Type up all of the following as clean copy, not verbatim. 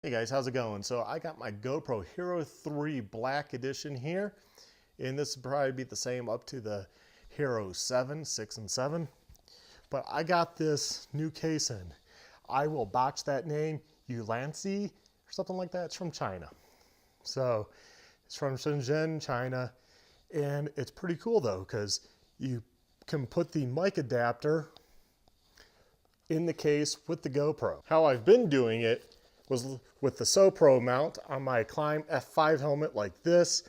Hey guys, how's it going? So I got my GoPro Hero 3 Black Edition here, and this will probably be the same up to the Hero 7, 6, and 7. But I got this new case in. I will botch that name, ulanzi or something like that. It's from China. So it's from Shenzhen, China, and it's pretty cool though, because you can put the mic adapter in the case with the GoPro. How I've been doing it was with the SoPro mount on my Climb F5 helmet like this.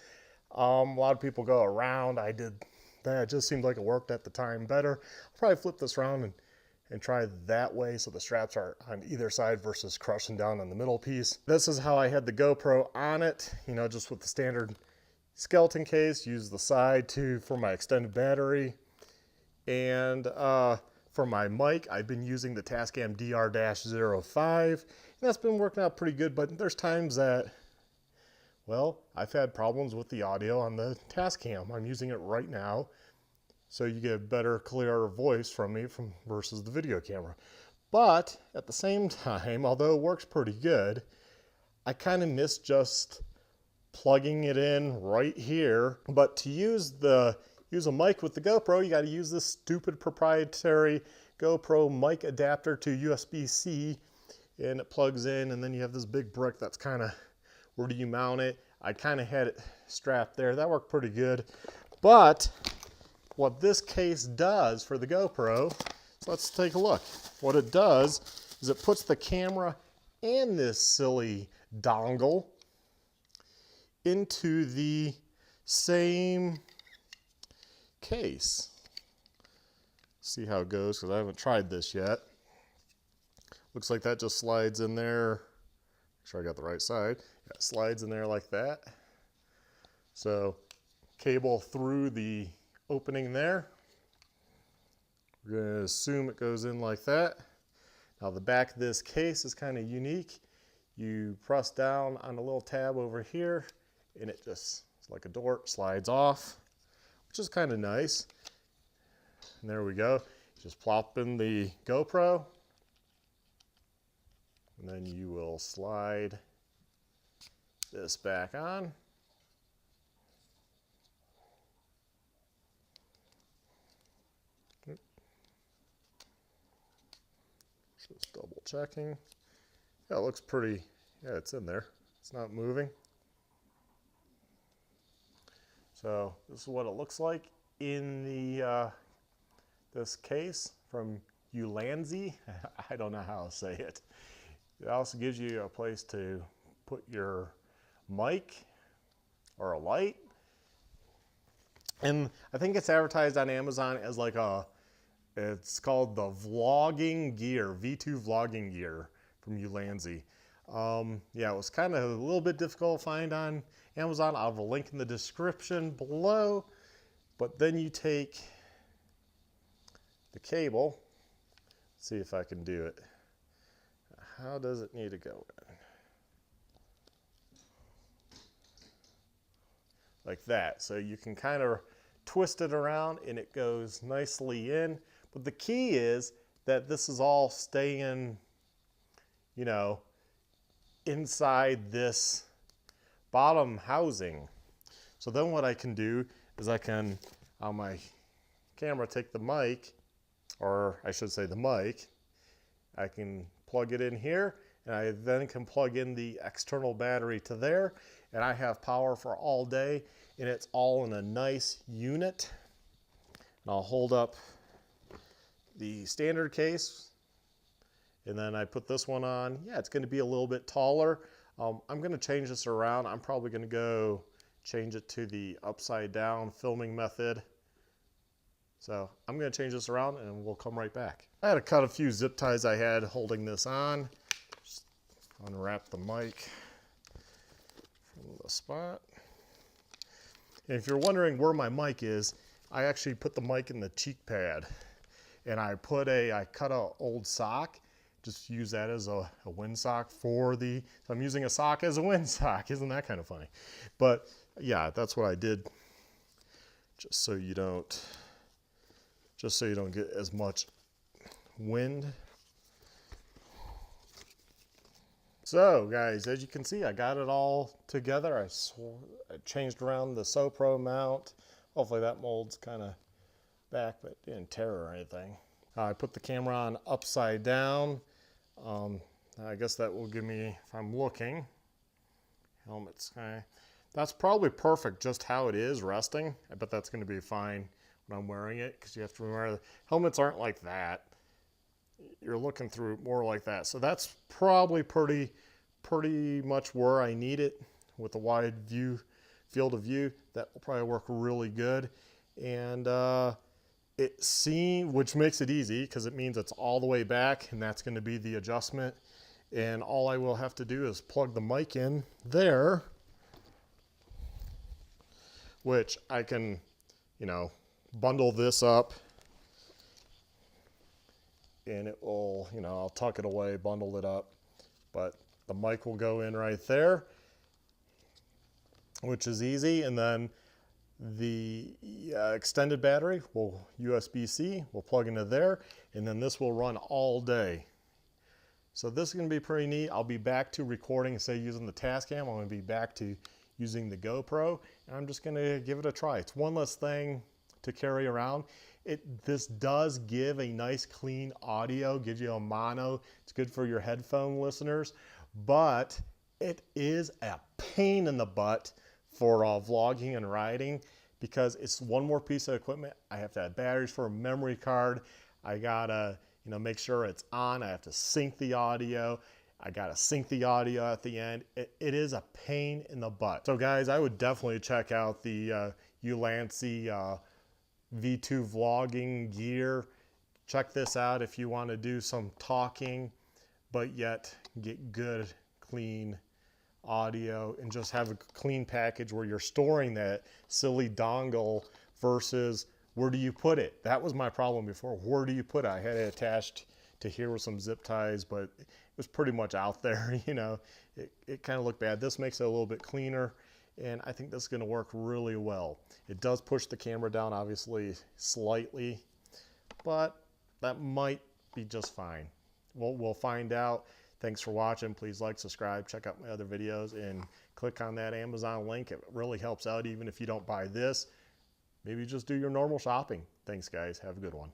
A lot of people go around. I did that. It just seemed like it worked at the time better. I'll probably flip this around and try that way so the straps are on either side versus crushing down on the middle piece. This is how I had the GoPro on it, you know, just with the standard skeleton case. Use the side for my extended battery. And for my mic, I've been using the Tascam DR-05. And that's been working out pretty good, but there's times that, well, I've had problems with the audio on the Tascam. I'm using it right now, so you get a better, clearer voice from me versus the video camera. But at the same time, although it works pretty good, I kind of miss just plugging it in right here. But to use a mic with the GoPro, you got to use this stupid proprietary GoPro mic adapter to USB-C, and it plugs in, and then you have this big brick that's kind of, where do you mount it? I kind of had it strapped there. That worked pretty good. But what this case does for the GoPro, so let's take a look. What it does is it puts the camera and this silly dongle into the same case. See how it goes, because I haven't tried this yet. Looks like that just slides in there. Make sure I got the right side. Yeah, it slides in there like that. So cable through the opening there. We're going to assume it goes in like that. Now the back of this case is kind of unique. You press down on the little tab over here, and it just, it's like a door, slides off, which is kind of nice. And there we go. Just plop in the GoPro, and then you will slide this back on. Just double checking. Yeah, it looks pretty, yeah, it's in there. It's not moving. So this is what it looks like in the this case from ulanzi. I don't know how to say it. It also gives you a place to put your mic or a light. And I think it's advertised on Amazon as like it's called the vlogging gear, V2 vlogging gear from ulanzi. Yeah, it was kind of a little bit difficult to find on Amazon. I'll have a link in the description below. But then you take the cable. Let's see if I can do it. How does it need to go in? Like that. So you can kind of twist it around and it goes nicely in. But the key is that this is all staying, you know, inside this bottom housing. So then what I can do is I can, on my camera, take the mic, or I should say the mic, I can plug it in here, and I then can plug in the external battery to there, and I have power for all day, and it's all in a nice unit. And I'll hold up the standard case, and then I put this one on. Yeah, it's going to be a little bit taller. I'm going to change this around. I'm probably going to go change it to the upside down filming method. So I'm going to change this around and we'll come right back. I had to cut a few zip ties I had holding this on. Just unwrap the mic from the spot. And if you're wondering where my mic is, I actually put the mic in the cheek pad. And I cut an old sock, just use that as a wind sock so I'm using a sock as a wind sock. Isn't that kind of funny? But yeah, that's what I did, just so you don't get as much wind. So guys, as you can see, I got it all together. I changed around the SoPro mount. Hopefully that mold's kind of back, but it didn't tear or anything. I put the camera on upside down. I guess that will give me, if I'm looking, helmets. That's probably perfect just how it is resting. I bet that's going to be fine when I'm wearing it, because you have to remember the helmets aren't like that. You're looking through it more like that. So that's probably pretty much where I need it with a wide field of view. That will probably work really good. And which makes it easy because it means it's all the way back, and that's going to be the adjustment. And all I will have to do is plug the mic in there, which I can, bundle this up, and it will, I'll tuck it away, bundle it up, but the mic will go in right there, which is easy. And then the extended battery will USB-C, we'll plug into there, and then this will run all day. So this is going to be pretty neat. I'll be back to recording, instead of using the Tascam, I'm going to be back to using the GoPro, and I'm just going to give it a try. It's one less thing to carry around. This does give a nice clean audio, gives you a mono. It's good for your headphone listeners, but it is a pain in the butt for vlogging and riding, because it's one more piece of equipment. I have to add batteries for a memory card. I gotta make sure it's on. I have to sync the audio. I gotta sync the audio at the end. It is a pain in the butt. So guys, I would definitely check out the Ulanzi V2 vlogging gear. Check this out if you want to do some talking, but yet get good, clean audio, and just have a clean package where you're storing that silly dongle versus where do you put it? That was my problem before. Where do you put it? I had it attached to here with some zip ties, but it was pretty much out there. It kind of looked bad. This makes it a little bit cleaner, and I think this is going to work really well. It does push the camera down, obviously, slightly, but that might be just fine. We'll find out. Thanks for watching. Please like, subscribe, check out my other videos, and click on that Amazon link. It really helps out, even if you don't buy this. Maybe just do your normal shopping. Thanks, guys. Have a good one.